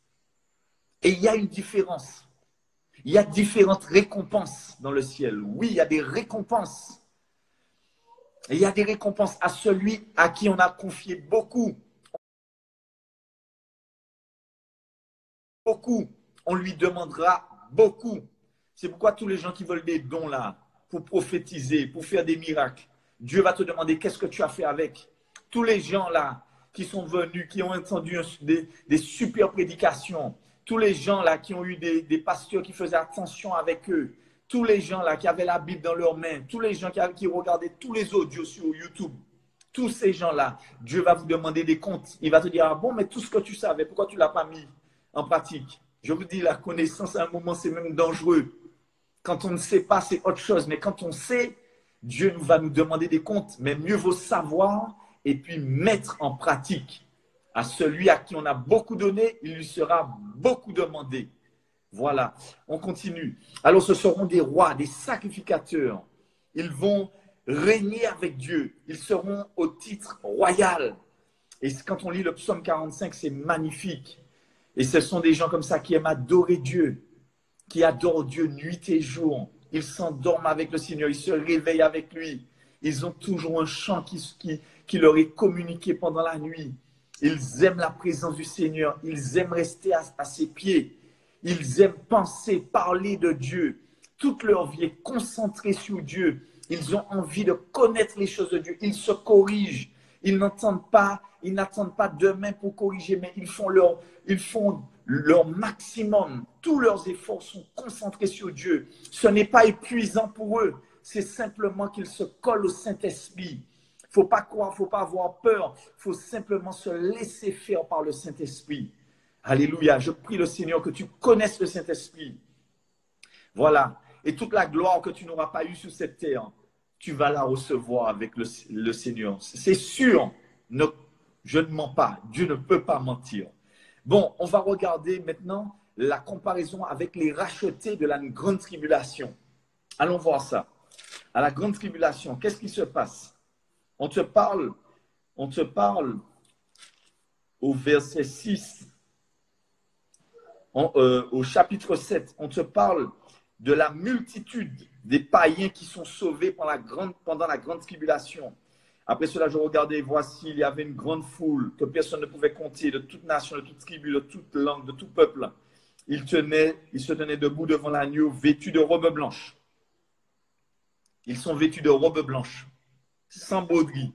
Et il y a une différence. Il y a différentes récompenses dans le ciel. Oui, il y a des récompenses. Et il y a des récompenses à celui à qui on a confié beaucoup. Beaucoup. On lui demandera beaucoup. C'est pourquoi tous les gens qui veulent des dons là, pour prophétiser, pour faire des miracles, Dieu va te demander qu'est-ce que tu as fait avec. Tous les gens là qui sont venus, qui ont entendu des super prédications, tous les gens là qui ont eu des pasteurs qui faisaient attention avec eux, tous les gens là qui avaient la Bible dans leurs mains, tous les gens qui regardaient tous les audios sur YouTube, tous ces gens-là, Dieu va vous demander des comptes. Il va te dire, ah bon, mais tout ce que tu savais, pourquoi tu ne l'as pas mis en pratique? Je vous dis, la connaissance à un moment, c'est même dangereux. Quand on ne sait pas, c'est autre chose. Mais quand on sait, Dieu va nous demander des comptes. Mais mieux vaut savoir et puis mettre en pratique. À celui à qui on a beaucoup donné, il lui sera beaucoup demandé. Voilà, on continue. Alors ce seront des rois, des sacrificateurs. Ils vont régner avec Dieu. Ils seront au titre royal. Et quand on lit le psaume 45, c'est magnifique. Et ce sont des gens comme ça qui aiment adorer Dieu, qui adorent Dieu nuit et jour. Ils s'endorment avec le Seigneur, ils se réveillent avec lui. Ils ont toujours un chant qui leur est communiqué pendant la nuit. Ils aiment la présence du Seigneur, ils aiment rester à ses pieds. Ils aiment penser, parler de Dieu. Toute leur vie est concentrée sur Dieu. Ils ont envie de connaître les choses de Dieu. Ils se corrigent. Ils n'attendent pas demain pour corriger, mais ils font leur maximum. Tous leurs efforts sont concentrés sur Dieu. Ce n'est pas épuisant pour eux. C'est simplement qu'ils se collent au Saint-Esprit. Il ne faut pas croire, il ne faut pas avoir peur. Il faut simplement se laisser faire par le Saint-Esprit. Alléluia. Je prie le Seigneur que tu connaisses le Saint-Esprit. Voilà. Et toute la gloire que tu n'auras pas eue sur cette terre, tu vas la recevoir avec le Seigneur. C'est sûr. Je ne mens pas. Dieu ne peut pas mentir. Bon, on va regarder maintenant la comparaison avec les rachetés de la grande tribulation. Allons voir ça. À la grande tribulation, qu'est-ce qui se passe? On te parle au verset 6, au chapitre 7, on te parle de la multitude des païens qui sont sauvés pendant la grande tribulation. Après cela, je regardais, voici, il y avait une grande foule que personne ne pouvait compter, de toute nation, de toute tribu, de toute langue, de tout peuple. Ils se tenaient debout devant l'agneau, vêtus de robes blanches. Ils sont vêtus de robes blanches. sans broderie.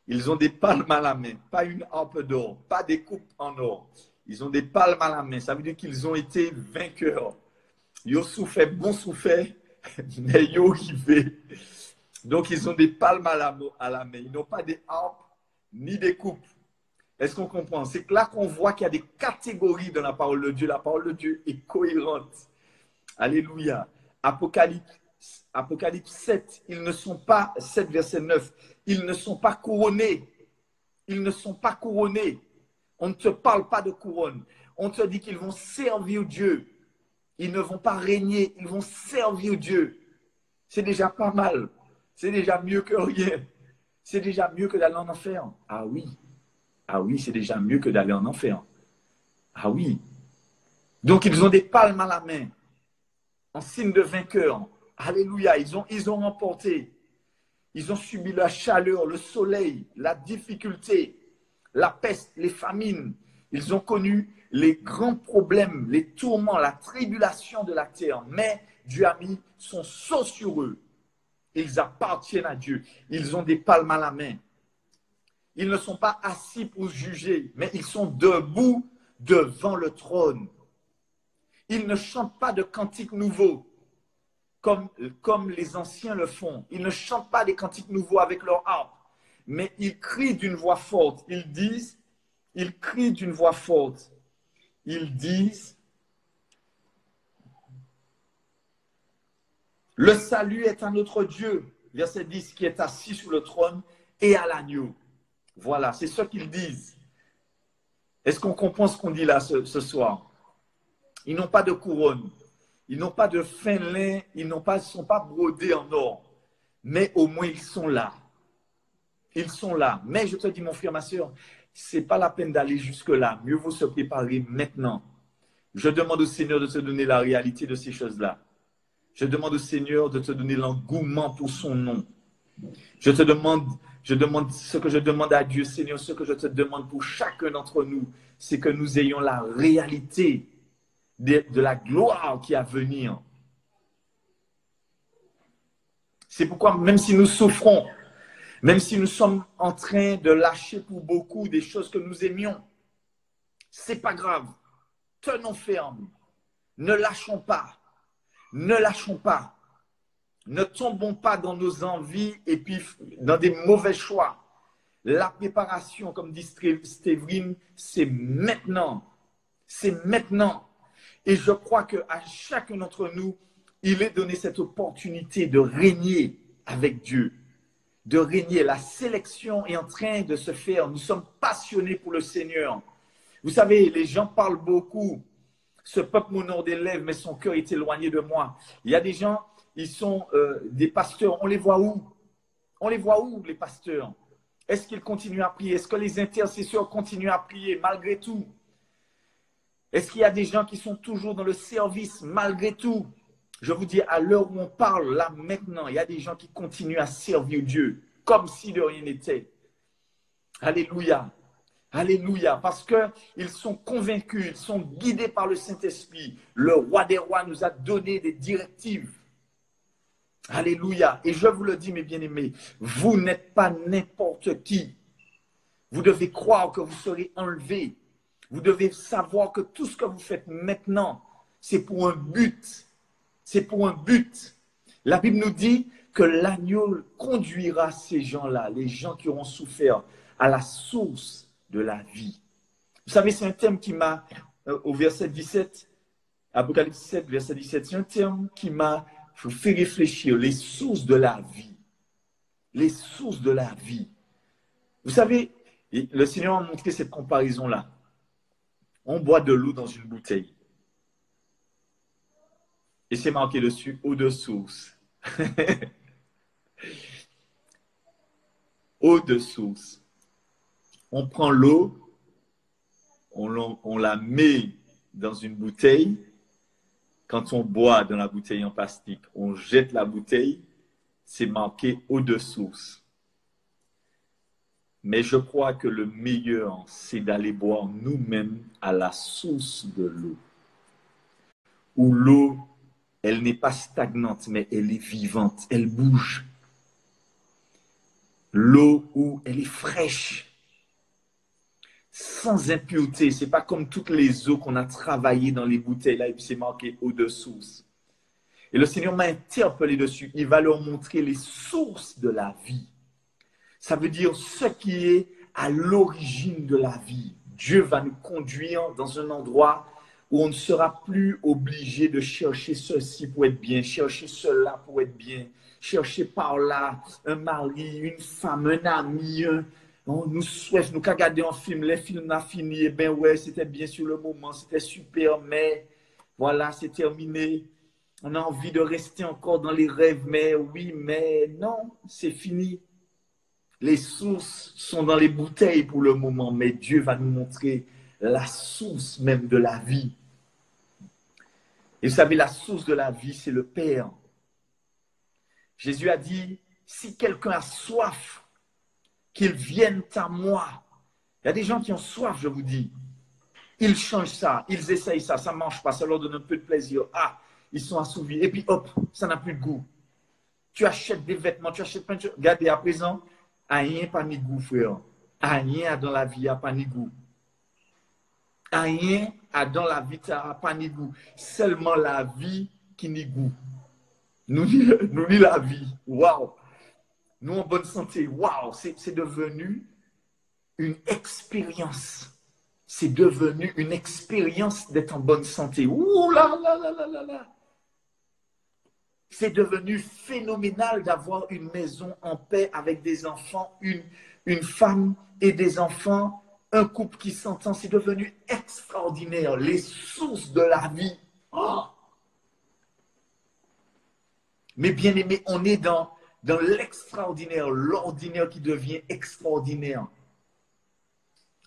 Ils ont des palmes à la main, pas une harpe d'or, pas des coupes en or. Ils ont des palmes à la main. Ça veut dire qu'ils ont été vainqueurs. Ils ont souffert, bon souffert, mais ils ont arrivé. Donc, ils ont des palmes à la main. Ils n'ont pas des harpes ni des coupes. Est-ce qu'on comprend? C'est là qu'on voit qu'il y a des catégories dans la parole de Dieu. La parole de Dieu est cohérente. Alléluia. Apocalypse 7, ils ne sont pas, 7 verset 9, ils ne sont pas couronnés. Ils ne sont pas couronnés. On ne te parle pas de couronne. On te dit qu'ils vont servir Dieu. Ils ne vont pas régner, ils vont servir Dieu. C'est déjà pas mal. C'est déjà mieux que rien. C'est déjà mieux que d'aller en enfer. Ah oui. Ah oui, c'est déjà mieux que d'aller en enfer. Ah oui. Donc, ils ont des palmes à la main, en signe de vainqueur. Alléluia, ils ont remporté. Ils ont subi la chaleur, le soleil, la difficulté, la peste, les famines. Ils ont connu les grands problèmes, les tourments, la tribulation de la terre. Mais Dieu a mis son sceau sur eux. Ils appartiennent à Dieu. Ils ont des palmes à la main. Ils ne sont pas assis pour juger, mais ils sont debout devant le trône. Ils ne chantent pas de cantiques nouveaux comme les anciens le font. Ils ne chantent pas des cantiques nouveaux avec leur harpe, mais ils crient d'une voix forte. Ils crient d'une voix forte. Ils disent, le salut est à notre Dieu, verset 10, qui est assis sur le trône et à l'agneau. Voilà, c'est ce qu'ils disent. Est-ce qu'on comprend ce qu'on dit là ce soir? Ils n'ont pas de couronne. Ils n'ont pas de fin lin, ils ne sont pas brodés en or. Mais au moins, ils sont là. Ils sont là. Mais je te dis, mon frère, ma soeur, ce n'est pas la peine d'aller jusque-là. Mieux vaut se préparer maintenant. Je demande au Seigneur de te donner la réalité de ces choses-là. Je demande au Seigneur de te donner l'engouement pour son nom. Je demande ce que je demande à Dieu, Seigneur, ce que je te demande pour chacun d'entre nous, c'est que nous ayons la réalité de la gloire qui est à venir. C'est pourquoi, même si nous souffrons, même si nous sommes en train de lâcher pour beaucoup des choses que nous aimions, c'est pas grave. Tenons ferme. Ne lâchons pas. Ne lâchons pas. Ne tombons pas dans nos envies et puis dans des mauvais choix. La préparation, comme dit Stévrine, c'est maintenant. C'est maintenant. Et je crois qu'à chacun d'entre nous, il est donné cette opportunité de régner avec Dieu, de régner. La sélection est en train de se faire. Nous sommes passionnés pour le Seigneur. Vous savez, les gens parlent beaucoup. Ce peuple m'honore des lèvres, mais son cœur est éloigné de moi. Il y a des gens, ils sont des pasteurs. On les voit où? On les voit où, les pasteurs? Est-ce qu'ils continuent à prier? Est-ce que les intercesseurs continuent à prier malgré tout? Est-ce qu'il y a des gens qui sont toujours dans le service malgré tout? Je vous dis, à l'heure où on parle, là maintenant, il y a des gens qui continuent à servir Dieu comme si de rien n'était. Alléluia. Alléluia. Parce qu'ils sont convaincus, ils sont guidés par le Saint-Esprit. Le roi des rois nous a donné des directives. Alléluia. Et je vous le dis, mes bien-aimés, vous n'êtes pas n'importe qui. Vous devez croire que vous serez enlevés. Vous devez savoir que tout ce que vous faites maintenant, c'est pour un but. C'est pour un but. La Bible nous dit que l'agneau conduira ces gens-là, les gens qui auront souffert, à la source de la vie. Vous savez, c'est un terme qui m'a, au verset 17, Apocalypse 7, verset 17, c'est un terme qui m'a fait réfléchir, les sources de la vie. Les sources de la vie. Vous savez, le Seigneur a montré cette comparaison-là. On boit de l'eau dans une bouteille. Et c'est marqué dessus, eau de source. Eau de source. On prend l'eau, on la met dans une bouteille. Quand on boit dans la bouteille en plastique, on jette la bouteille, c'est marqué eau de source. Mais je crois que le meilleur, c'est d'aller boire nous-mêmes à la source de l'eau. Où l'eau, elle n'est pas stagnante, mais elle est vivante, elle bouge. L'eau où elle est fraîche, sans impureté. Ce n'est pas comme toutes les eaux qu'on a travaillées dans les bouteilles là et puis c'est marqué eau de source. Et le Seigneur m'a interpellé dessus. Il va leur montrer les sources de la vie. Ça veut dire ce qui est à l'origine de la vie. Dieu va nous conduire dans un endroit où on ne sera plus obligé de chercher ceci pour être bien, chercher cela pour être bien, chercher par là un mari, une femme, un ami. On nous souhaite, nous qu'à regarder un film, les films ont fini, et ben ouais, c'était bien sur le moment, c'était super, mais voilà, c'est terminé. On a envie de rester encore dans les rêves, mais oui, mais non, c'est fini. Les sources sont dans les bouteilles pour le moment, mais Dieu va nous montrer la source même de la vie. Et vous savez, la source de la vie, c'est le Père. Jésus a dit, si quelqu'un a soif, qu'il vienne à moi. Il y a des gens qui ont soif, je vous dis. Ils changent ça, ils essayent ça, ça ne marche pas, ça leur donne un peu de plaisir. Ah, ils sont assouvis. Et puis hop, ça n'a plus de goût. Tu achètes des vêtements, tu achètes plein de choses. Regardez, à présent, rien pas ni goût, frère. Rien dans la vie, pas ni goût. Rien dans la vie, pas ni goût. Seulement la vie qui ni goût. Nous lit la vie. Waouh! Nous en bonne santé. Waouh! C'est devenu une expérience. C'est devenu une expérience d'être en bonne santé. Ouh là là là là là là! C'est devenu phénoménal d'avoir une maison en paix avec des enfants, une femme et des enfants, un couple qui s'entend. C'est devenu extraordinaire. Les sources de la vie. Oh! Mais bien aimé, on est dans l'extraordinaire, l'ordinaire qui devient extraordinaire.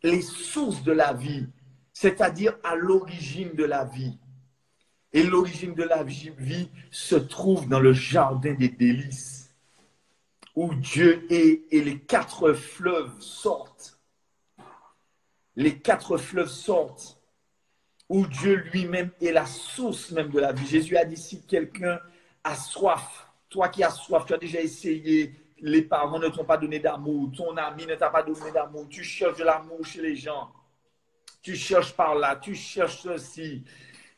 Les sources de la vie, c'est-à-dire à l'origine de la vie. Et l'origine de la vie se trouve dans le jardin des délices, où Dieu est et les 4 fleuves sortent. Les 4 fleuves sortent, où Dieu lui-même est la source même de la vie. Jésus a dit, si quelqu'un a soif, toi qui as soif, tu as déjà essayé, les parents ne t'ont pas donné d'amour, ton ami ne t'a pas donné d'amour, tu cherches de l'amour chez les gens, tu cherches par là, tu cherches ceci.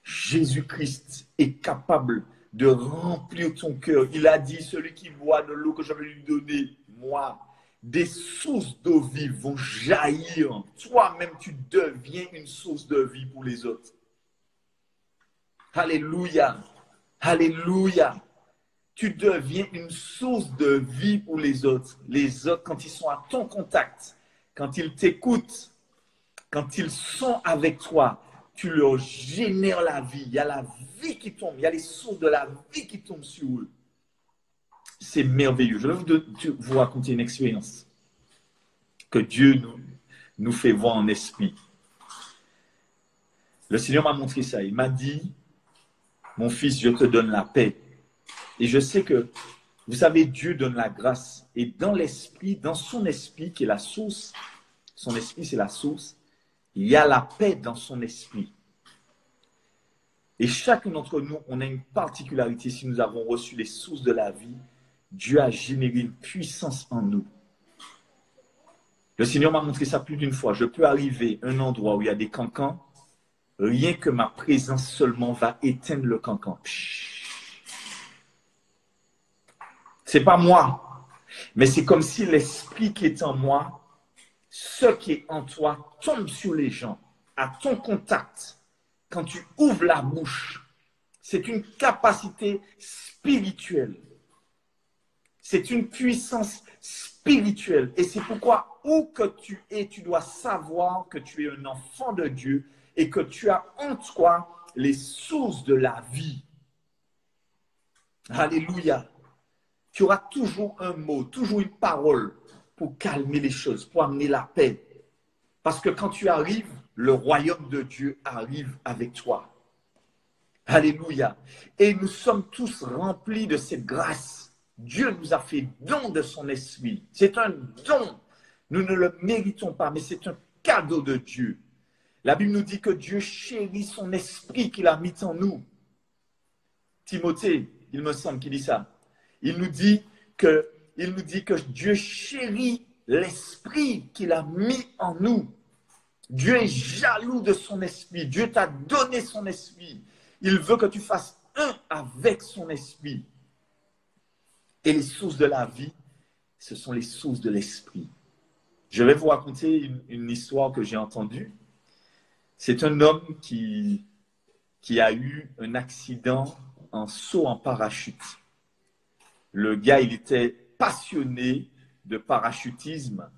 Jésus-Christ est capable de remplir ton cœur. Il a dit, celui qui boit de l'eau que je vais lui donner, moi, des sources d'eau vive vont jaillir. Toi-même, tu deviens une source de vie pour les autres. Alléluia. Alléluia. Tu deviens une source de vie pour les autres. Les autres, quand ils sont à ton contact, quand ils t'écoutent, quand ils sont avec toi, tu leur génères la vie. Il y a la vie qui tombe. Il y a les sources de la vie qui tombent sur eux. C'est merveilleux. Je vais vous raconter une expérience que Dieu nous fait voir en esprit. Le Seigneur m'a montré ça. Il m'a dit, mon fils, je te donne la paix. Et je sais que, vous savez, Dieu donne la grâce. Et dans l'esprit, dans son esprit qui est la source, son esprit c'est la source, il y a la paix dans son esprit. Et chacun d'entre nous, on a une particularité. Si nous avons reçu les sources de la vie, Dieu a généré une puissance en nous. Le Seigneur m'a montré ça plus d'une fois. Je peux arriver à un endroit où il y a des cancans, rien que ma présence seulement va éteindre le cancan. C'est pas moi, mais c'est comme si l'esprit qui est en moi, ce qui est en toi, tombe sur les gens, à ton contact. Quand tu ouvres la bouche, c'est une capacité spirituelle. C'est une puissance spirituelle. Et c'est pourquoi, où que tu es, tu dois savoir que tu es un enfant de Dieu et que tu as en toi les sources de la vie. Alléluia. Tu auras toujours un mot, toujours une parole pour calmer les choses, pour amener la paix. Parce que quand tu arrives, le royaume de Dieu arrive avec toi. Alléluia. Et nous sommes tous remplis de cette grâce. Dieu nous a fait don de son esprit. C'est un don. Nous ne le méritons pas, mais c'est un cadeau de Dieu. La Bible nous dit que Dieu chérit son esprit qu'il a mis en nous. Timothée, il me semble qu'il dit ça. Il nous dit que il nous dit que Dieu chérit l'esprit qu'il a mis en nous. Dieu est jaloux de son esprit. Dieu t'a donné son esprit. Il veut que tu fasses un avec son esprit. Et les sources de la vie, ce sont les sources de l'esprit. Je vais vous raconter une histoire que j'ai entendue. C'est un homme qui a eu un accident en saut en parachute. Le gars, il était passionné de parachutisme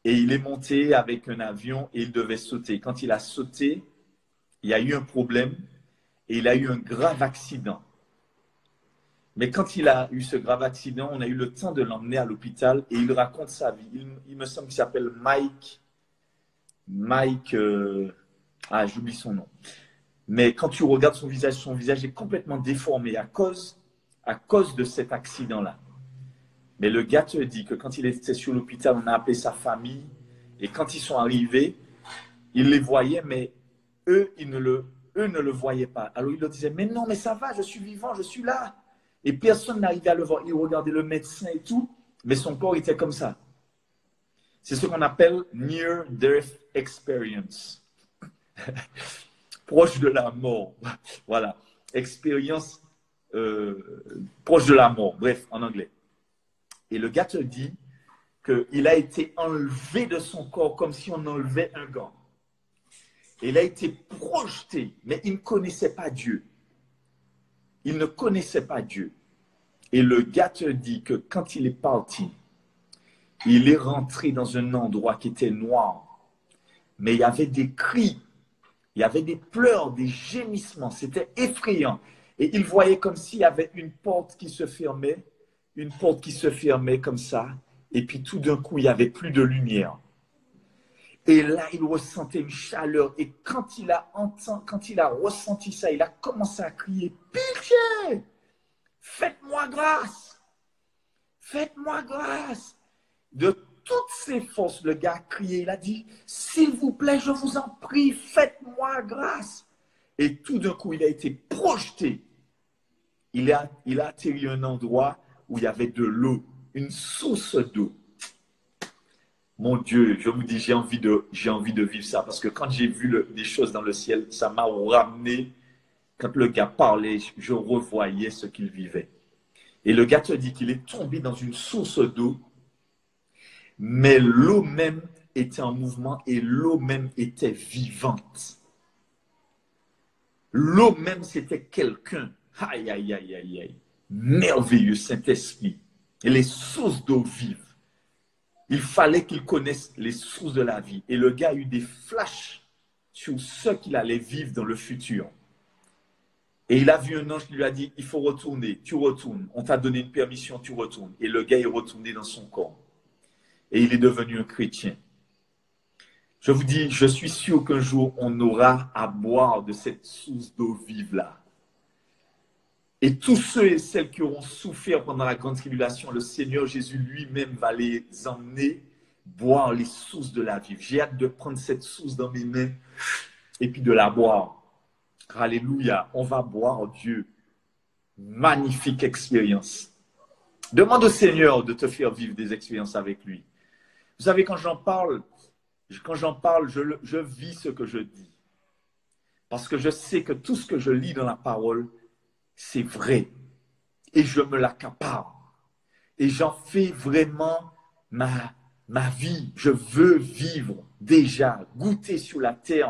et il est monté avec un avion et il devait sauter. Quand il a sauté, il y a eu un problème et il a eu un grave accident. Mais quand il a eu ce grave accident, on a eu le temps de l'emmener à l'hôpital et il raconte sa vie. Il me semble qu'il s'appelle Mike, j'oublie son nom. Mais quand tu regardes son visage est complètement déformé à cause de cet accident-là. Mais le gars te dit que quand il était sur l'hôpital, on a appelé sa famille. Et quand ils sont arrivés, il les voyait, mais eux ne le voyaient pas. Alors il leur disait, mais non, mais ça va, je suis vivant, je suis là. Et personne n'arrivait à le voir. Il regardait le médecin et tout, mais son corps était comme ça. C'est ce qu'on appelle Near Death Experience. Proche de la mort. Voilà. Expérience proche de la mort. Bref, en anglais. Et le gars te dit qu'il a été enlevé de son corps comme si on enlevait un gant. Il a été projeté, mais il ne connaissait pas Dieu. Il ne connaissait pas Dieu. Et le gars te dit que quand il est parti, il est rentré dans un endroit qui était noir. Mais il y avait des cris, il y avait des pleurs, des gémissements. C'était effrayant. Et il voyait comme s'il y avait une porte qui se fermait comme ça. Et puis tout d'un coup, il n'y avait plus de lumière. Et là, il ressentait une chaleur. Et quand il a ressenti ça, il a commencé à crier, « Pitié! Faites-moi grâce! Faites-moi grâce! » De toutes ses forces, le gars a crié. Il a dit, « S'il vous plaît, je vous en prie, faites-moi grâce! » Et tout d'un coup, il a été projeté. Il a atterri à un endroit où il y avait de l'eau, une source d'eau. Mon Dieu, je vous dis, j'ai envie de vivre ça. Parce que quand j'ai vu des choses dans le ciel, ça m'a ramené. Quand le gars parlait, je revoyais ce qu'il vivait. Et le gars te dit qu'il est tombé dans une source d'eau, mais l'eau même était en mouvement et l'eau même était vivante. L'eau même, c'était quelqu'un. Aïe, aïe, aïe, aïe, aïe. Merveilleux Saint-Esprit. Et les sources d'eau vive. Il fallait qu'il connaisse les sources de la vie. Et le gars a eu des flashs sur ce qu'il allait vivre dans le futur. Et il a vu un ange qui lui a dit, il faut retourner, tu retournes. On t'a donné une permission, tu retournes. Et le gars est retourné dans son corps. Et il est devenu un chrétien. Je vous dis, je suis sûr qu'un jour, on aura à boire de cette source d'eau vive-là. Et tous ceux et celles qui auront souffert pendant la grande tribulation, le Seigneur Jésus lui-même va les emmener boire les sources de la vie. J'ai hâte de prendre cette source dans mes mains et puis de la boire. Alléluia, on va boire Dieu. Magnifique expérience. Demande au Seigneur de te faire vivre des expériences avec lui. Vous savez, quand j'en parle, je vis ce que je dis. Parce que je sais que tout ce que je lis dans la parole, c'est vrai. Et je me l'accapare. Et j'en fais vraiment ma vie. Je veux vivre déjà, goûter sur la terre